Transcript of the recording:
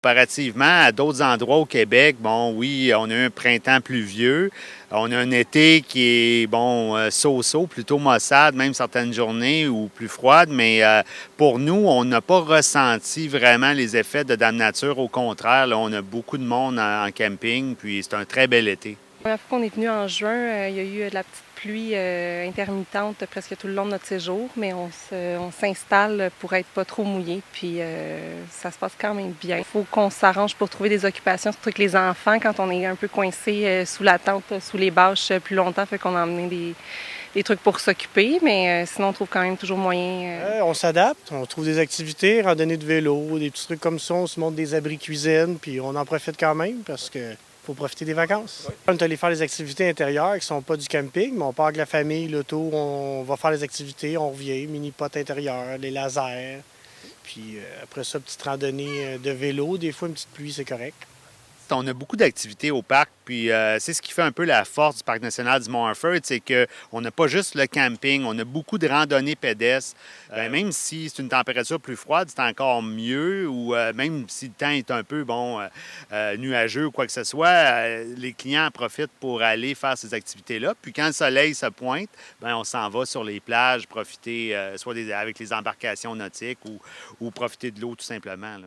Comparativement à d'autres endroits au Québec, bon, oui, on a un printemps pluvieux, on a un été qui est, bon, so-so, plutôt maussade, même certaines journées ou plus froide, mais pour nous, on n'a pas ressenti vraiment les effets de Dame Nature. Au contraire, là, on a beaucoup de monde en camping, puis c'est un très bel été. La première fois qu'on est venu en juin, il y a eu de la petite pluie intermittente presque tout le long de notre séjour, mais on s'installe pour être pas trop mouillé, puis ça se passe quand même bien. Il faut qu'on s'arrange pour trouver des occupations, surtout avec les enfants, quand on est un peu coincé sous la tente, sous les bâches plus longtemps, fait qu'on a emmené des trucs pour s'occuper, mais sinon on trouve quand même toujours moyen. On s'adapte, on trouve des activités, randonnée de vélo, des petits trucs comme ça, on se monte des abris cuisine, puis on en profite quand même parce que faut profiter des vacances. On est allé faire des activités intérieures qui sont pas du camping, mais on part avec la famille, l'auto, on va faire les activités, on revient, mini-pot intérieur, les lasers, puis après ça, petite randonnée de vélo, des fois une petite pluie, c'est correct. On a beaucoup d'activités au parc, puis c'est ce qui fait un peu la force du Parc national du Mont-Harford, c'est qu'on n'a pas juste le camping, on a beaucoup de randonnées pédestres. Même si c'est une température plus froide, c'est encore mieux, ou même si le temps est un peu, bon, nuageux ou quoi que ce soit, les clients en profitent pour aller faire ces activités-là. Puis quand le soleil se pointe, bien, on s'en va sur les plages, profiter, avec les embarcations nautiques ou profiter de l'eau tout simplement, là.